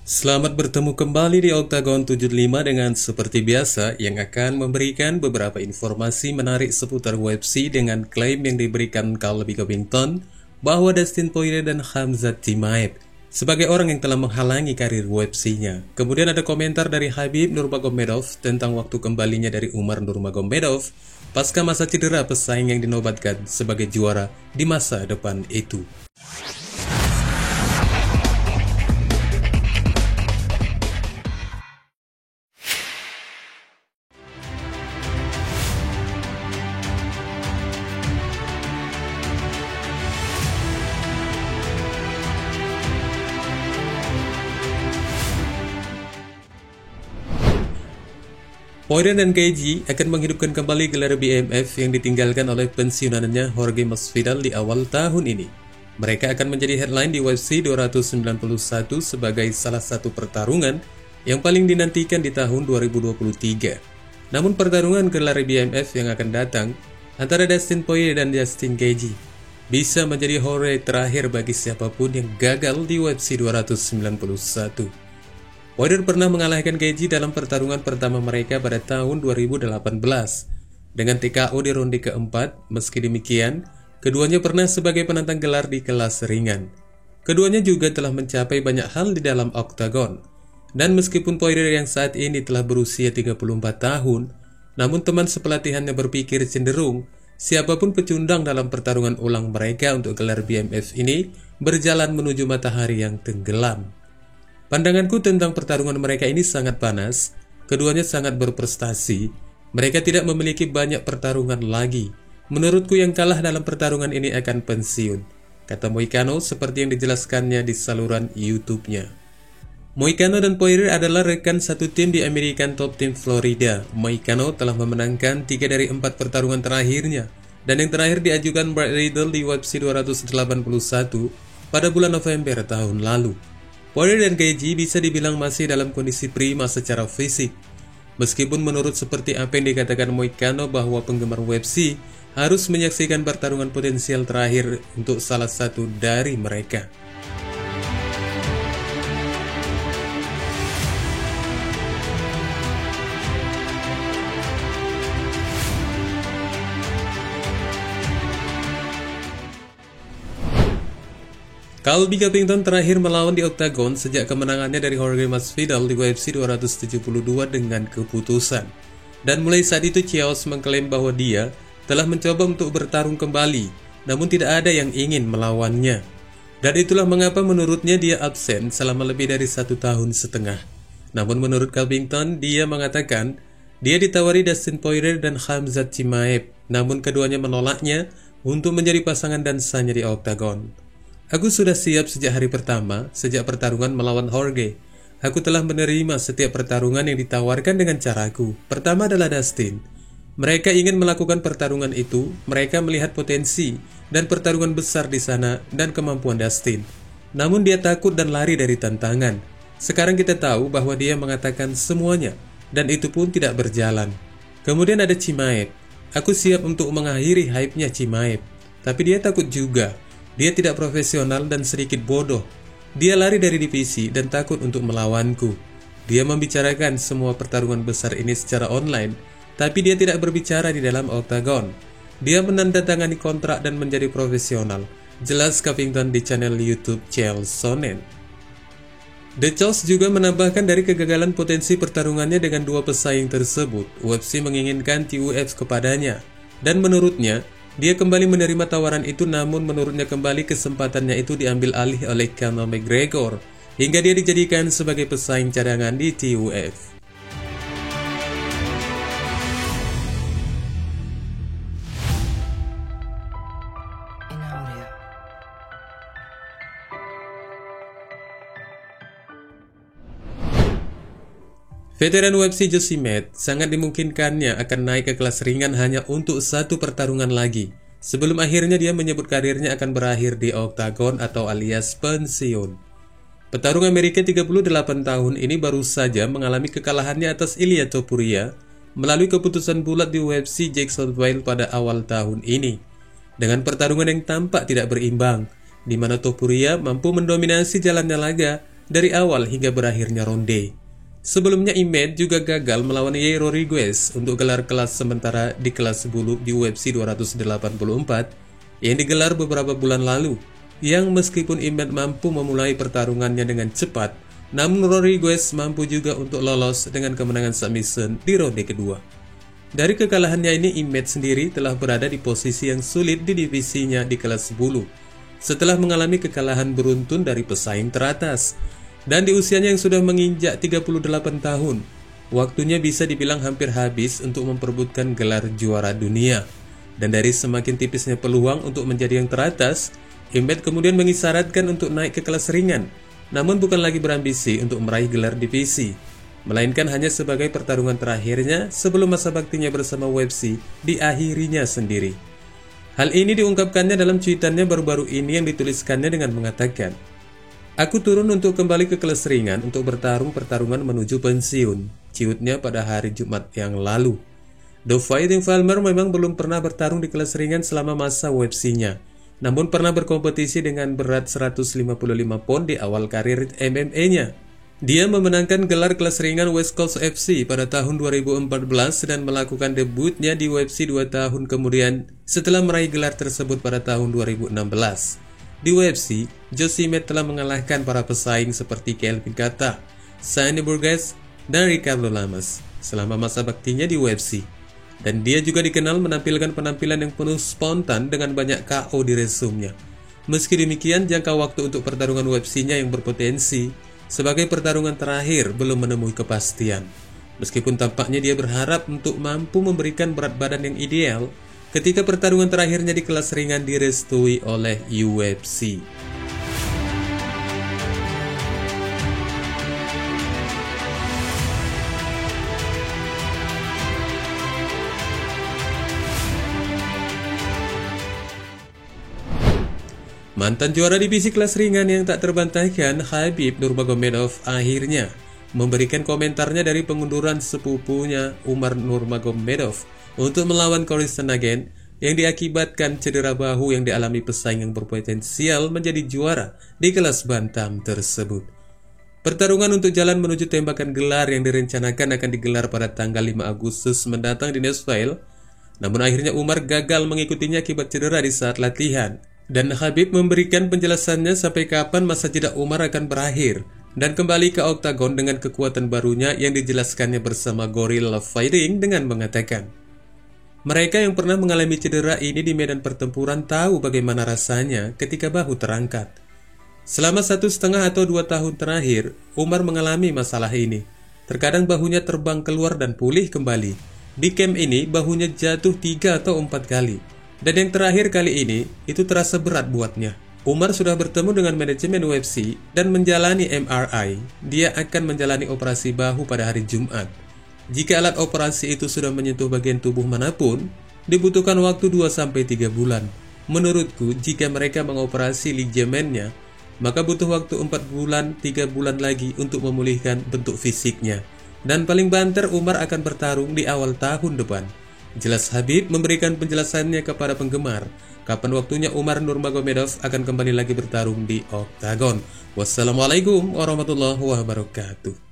Selamat bertemu kembali di Octagon 75 dengan seperti biasa yang akan memberikan beberapa informasi menarik seputar UFC dengan klaim yang diberikan Colby Covington bahwa Dustin Poirier dan Khamzat Chimaev sebagai orang yang telah menghalangi karir UFC-nya. Kemudian ada komentar dari Khabib Nurmagomedov tentang waktu kembalinya dari Umar Nurmagomedov pasca masa cedera pesaing yang dinobatkan sebagai juara di masa depan itu. Poirier dan KG akan menghidupkan kembali gelar BMF yang ditinggalkan oleh pensiunannya Jorge Masvidal di awal tahun ini. Mereka akan menjadi headline di UFC 291 sebagai salah satu pertarungan yang paling dinantikan di tahun 2023. Namun pertarungan gelar BMF yang akan datang antara Dustin Poirier dan Justin KG bisa menjadi hore terakhir bagi siapapun yang gagal di UFC 291. Poirier pernah mengalahkan KG dalam pertarungan pertama mereka pada tahun 2018 dengan TKO di ronde keempat. Meski demikian, keduanya pernah sebagai penantang gelar di kelas ringan. Keduanya juga telah mencapai banyak hal di dalam oktagon. Dan meskipun Poirier yang saat ini telah berusia 34 tahun, namun teman sepelatihannya berpikir cenderung siapapun pecundang dalam pertarungan ulang mereka untuk gelar BMF ini berjalan menuju matahari yang tenggelam. Pandanganku tentang pertarungan mereka ini sangat panas. Keduanya sangat berprestasi. Mereka tidak memiliki banyak pertarungan lagi. Menurutku yang kalah dalam pertarungan ini akan pensiun, kata Moicano seperti yang dijelaskannya di saluran YouTube-nya. Moicano dan Poirier adalah rekan satu tim di American Top Team Florida. Moicano telah memenangkan 3 dari 4 pertarungan terakhirnya, dan yang terakhir diajukan Brad Riddle di UFC 281 pada bulan November tahun lalu. Poirier dan KG bisa dibilang masih dalam kondisi prima secara fisik. Meskipun menurut seperti apa yang dikatakan Moicano bahwa penggemar UFC harus menyaksikan pertarungan potensial terakhir untuk salah satu dari mereka. Colby Covington terakhir melawan di oktagon sejak kemenangannya dari Jorge Masvidal di UFC 272 dengan keputusan. Dan mulai saat itu Chiaos mengklaim bahwa dia telah mencoba untuk bertarung kembali, namun tidak ada yang ingin melawannya. Dan itulah mengapa menurutnya dia absen selama lebih dari 1 tahun setengah. Namun menurut Covington, dia mengatakan dia ditawari Dustin Poirier dan Khamzat Chimaev, namun keduanya menolaknya untuk menjadi pasangan dansanya di oktagon. Aku sudah siap sejak hari pertama, sejak pertarungan melawan Jorge. Aku telah menerima setiap pertarungan yang ditawarkan dengan caraku. Pertama adalah Dustin. Mereka ingin melakukan pertarungan itu, mereka melihat potensi dan pertarungan besar di sana dan kemampuan Dustin. Namun dia takut dan lari dari tantangan. Sekarang kita tahu bahwa dia mengatakan semuanya, dan itu pun tidak berjalan. Kemudian ada Chimaev. Aku siap untuk mengakhiri hype-nya Chimaev, tapi dia takut juga. Dia tidak profesional dan sedikit bodoh. Dia lari dari divisi dan takut untuk melawanku. Dia membicarakan semua pertarungan besar ini secara online, tapi dia tidak berbicara di dalam oktagon. Dia menandatangani kontrak dan menjadi profesional, jelas Covington di channel YouTube Chael Sonnen. The Chaos juga menambahkan dari kegagalan potensi pertarungannya dengan dua pesaing tersebut, UFC menginginkan TUF kepadanya. Dan menurutnya, dia kembali menerima tawaran itu, namun menurutnya kembali kesempatannya itu diambil alih oleh Conor McGregor hingga dia dijadikan sebagai pesaing cadangan di TUF. Veteran UFC Josimet sangat dimungkinkannya akan naik ke kelas ringan hanya untuk 1 pertarungan lagi, sebelum akhirnya dia menyebut karirnya akan berakhir di oktagon atau alias pensiun. Petarung Amerika 38 tahun ini baru saja mengalami kekalahannya atas Ilia Topuria melalui keputusan bulat di UFC Jacksonville pada awal tahun ini, dengan pertarungan yang tampak tidak berimbang, di mana Topuria mampu mendominasi jalannya laga dari awal hingga berakhirnya ronde. Sebelumnya Imade juga gagal melawan Yair Rodriguez untuk gelar kelas sementara di kelas bulu di UFC 284 yang digelar beberapa bulan lalu, yang meskipun Imade mampu memulai pertarungannya dengan cepat, namun Rodriguez mampu juga untuk lolos dengan kemenangan submission di ronde kedua. Dari kekalahannya ini, Imade sendiri telah berada di posisi yang sulit di divisinya di kelas bulu setelah mengalami kekalahan beruntun dari pesaing teratas. Dan di usianya yang sudah menginjak 38 tahun, waktunya bisa dibilang hampir habis untuk memperebutkan gelar juara dunia. Dan dari semakin tipisnya peluang untuk menjadi yang teratas, Imade kemudian mengisyaratkan untuk naik ke kelas ringan, namun bukan lagi berambisi untuk meraih gelar divisi, melainkan hanya sebagai pertarungan terakhirnya sebelum masa baktinya bersama UFC diakhirinya sendiri. Hal ini diungkapkannya dalam cuitannya baru-baru ini yang dituliskannya dengan mengatakan, "Aku turun untuk kembali ke kelas ringan untuk bertarung pertarungan menuju pensiun," ciutnya pada hari Jumat yang lalu. The Fighting Fulmer memang belum pernah bertarung di kelas ringan selama masa UFC-nya, namun pernah berkompetisi dengan berat 155 pon di awal karir MMA-nya. Dia memenangkan gelar kelas ringan West Coast FC pada tahun 2014 dan melakukan debutnya di UFC 2 tahun kemudian setelah meraih gelar tersebut pada tahun 2016. Di UFC, Josh Imade telah mengalahkan para pesaing seperti Kelvin Kattar, Sandy Burgess, dan Ricardo Lamas selama masa baktinya di UFC. Dan dia juga dikenal menampilkan penampilan yang penuh spontan dengan banyak KO di resumenya. Meski demikian, jangka waktu untuk pertarungan UFC-nya yang berpotensi sebagai pertarungan terakhir belum menemui kepastian. Meskipun tampaknya dia berharap untuk mampu memberikan berat badan yang ideal ketika pertarungan terakhirnya di kelas ringan direstui oleh UFC. Mantan juara divisi kelas ringan yang tak terbantahkan, Khabib Nurmagomedov akhirnya memberikan komentarnya dari pengunduran sepupunya Umar Nurmagomedov untuk melawan Cory Sandhagen yang diakibatkan cedera bahu yang dialami pesaing yang berpotensial menjadi juara di kelas bantam tersebut. Pertarungan untuk jalan menuju tembakan gelar yang direncanakan akan digelar pada tanggal 5 Agustus mendatang di Nashville, namun akhirnya Umar gagal mengikutinya akibat cedera di saat latihan. Dan Khabib memberikan penjelasannya sampai kapan masa jeda Umar akan berakhir dan kembali ke oktagon dengan kekuatan barunya yang dijelaskannya bersama Guerrilla Fighting dengan mengatakan, "Mereka yang pernah mengalami cedera ini di medan pertempuran tahu bagaimana rasanya ketika bahu terangkat. Selama 1,5 atau 2 tahun terakhir, Umar mengalami masalah ini. Terkadang bahunya terbang keluar dan pulih kembali. Di camp ini bahunya jatuh 3 atau 4 kali. Dan yang terakhir kali ini, itu terasa berat buatnya." Umar sudah bertemu dengan manajemen UFC dan menjalani MRI. Dia akan menjalani operasi bahu pada hari Jumat. Jika alat operasi itu sudah menyentuh bagian tubuh manapun, dibutuhkan waktu 2-3 bulan. Menurutku, jika mereka mengoperasi ligamennya, maka butuh waktu 4 bulan, 3 bulan lagi untuk memulihkan bentuk fisiknya. Dan paling banter Umar akan bertarung di awal tahun depan. Jelas Khabib memberikan penjelasannya kepada penggemar kapan waktunya Umar Nurmagomedov akan kembali lagi bertarung di oktagon. Wassalamualaikum warahmatullahi wabarakatuh.